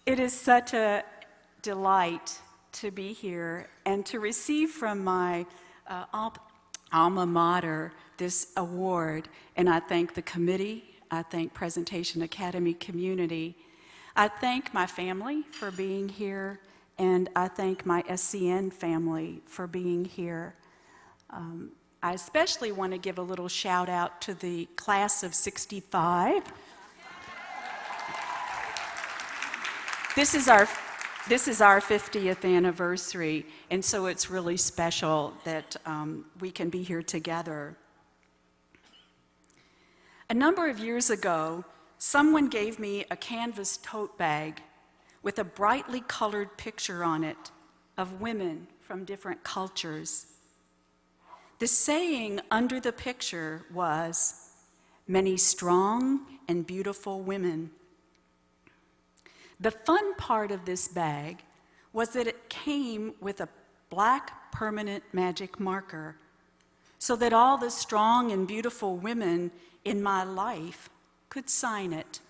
It is such a delight to be here and to receive from my alma mater this award. And I thank the committee, I thank Presentation Academy community, I thank my family for being here, and I thank my SCN family for being here. I especially want to give a little shout out to the class of '65. This is our 50th anniversary, and so it's really special that we can be here together. A number of years ago, someone gave me a canvas tote bag with a brightly colored picture on it of women from different cultures. The saying under the picture was, "Many strong and beautiful women." The fun part of this bag was that it came with a black permanent magic marker so that all the strong and beautiful women in my life could sign it.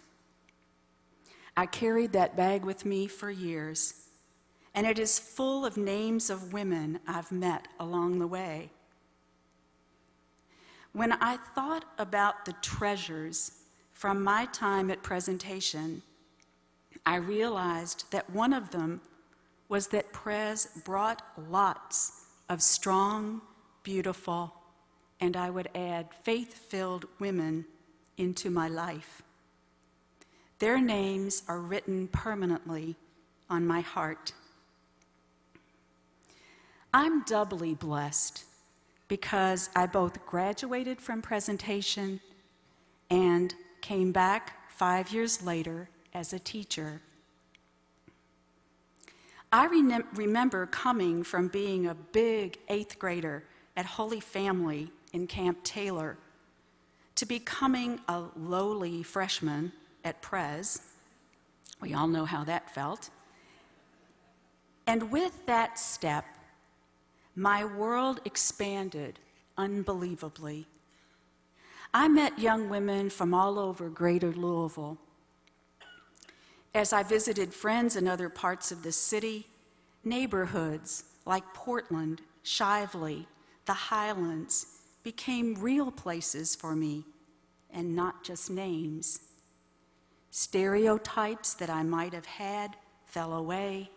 I carried that bag with me for years, and it is full of names of women I've met along the way. When I thought about the treasures from my time at Presentation, I realized that one of them was that Prez brought lots of strong, beautiful, and I would add faith-filled women into my life. Their names are written permanently on my heart. I'm doubly blessed because I both graduated from Presentation and came back 5 years later as a teacher. I remember coming from being a big 8th grader at Holy Family in Camp Taylor to becoming a lowly freshman at Prez. We all know how that felt. And with that step, my world expanded unbelievably. I met young women from all over greater Louisville. As I visited friends in other parts of the city, neighborhoods like Portland, Shively, the Highlands became real places for me, and not just names. Stereotypes that I might have had fell away,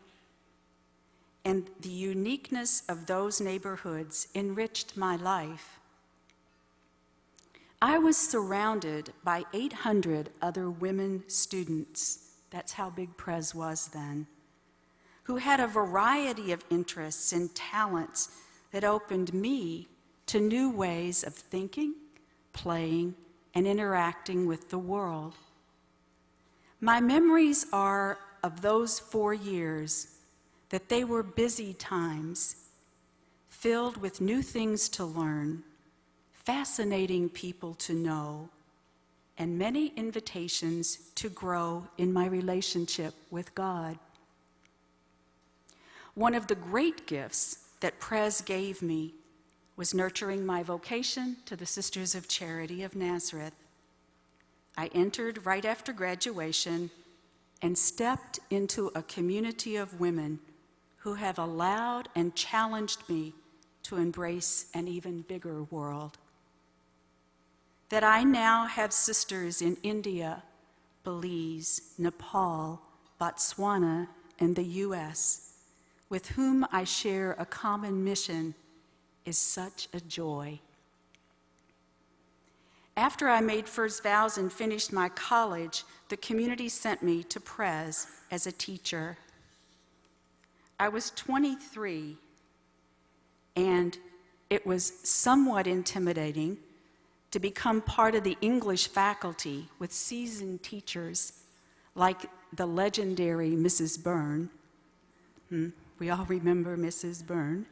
and the uniqueness of those neighborhoods enriched my life. I was surrounded by 800 other women students, that's how big Prez was then, who had a variety of interests and talents that opened me to new ways of thinking, playing, and interacting with the world. My memories are of those 4 years that they were busy times, filled with new things to learn, fascinating people to know, and many invitations to grow in my relationship with God. One of the great gifts that Prez gave me was nurturing my vocation to the Sisters of Charity of Nazareth. I entered right after graduation and stepped into a community of women who have allowed and challenged me to embrace an even bigger world. That I now have sisters in India, Belize, Nepal, Botswana, and the US, with whom I share a common mission, is such a joy. After I made first vows and finished my college, the community sent me to Prez as a teacher. I was 23, and it was somewhat intimidating to become part of the English faculty with seasoned teachers like the legendary Mrs. Byrne. We all remember Mrs. Byrne,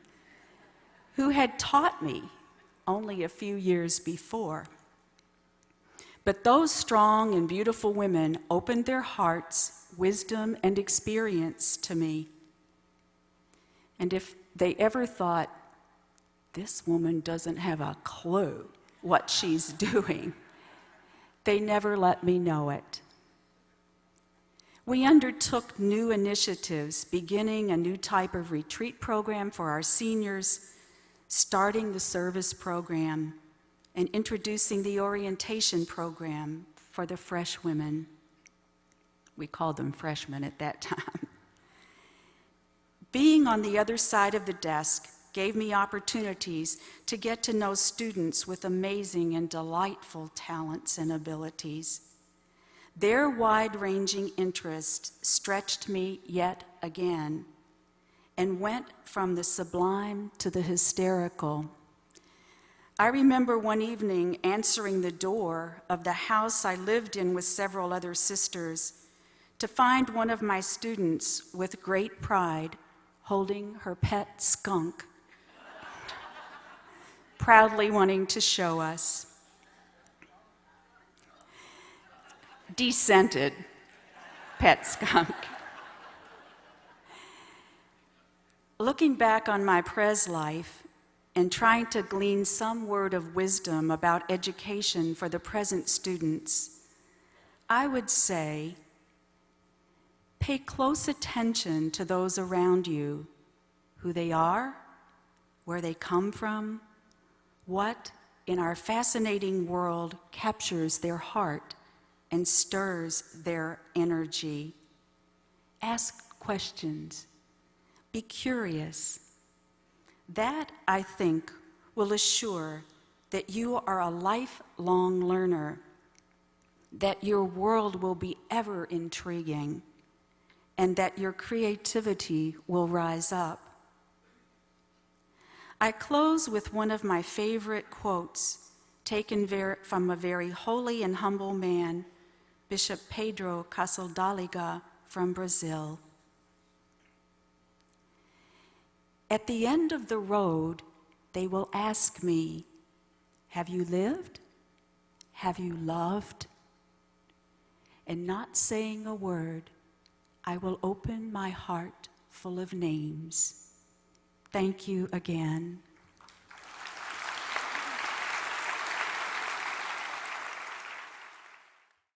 who had taught me only a few years before. But those strong and beautiful women opened their hearts, wisdom, and experience to me. And if they ever thought, this woman doesn't have a clue what she's doing, they never let me know it. We undertook new initiatives, beginning a new type of retreat program for our seniors, starting the service program, and introducing the orientation program for the fresh women. We called them freshmen at that time. Being on the other side of the desk gave me opportunities to get to know students with amazing and delightful talents and abilities. Their wide-ranging interests stretched me yet again and went from the sublime to the hysterical. I remember one evening answering the door of the house I lived in with several other sisters to find one of my students with great pride holding her pet skunk, proudly wanting to show us. Descented pet skunk. Looking back on my Pres life and trying to glean some word of wisdom about education for the present students, I would say, pay close attention to those around you, who they are, where they come from, what in our fascinating world captures their heart and stirs their energy. Ask questions. Be curious. That, I think, will assure that you are a lifelong learner, that your world will be ever intriguing, and that your creativity will rise up. I close with one of my favorite quotes taken from a very holy and humble man, Bishop Pedro Casaldaliga from Brazil. At the end of the road, they will ask me, have you lived? Have you loved? And not saying a word, I will open my heart full of names. Thank you again.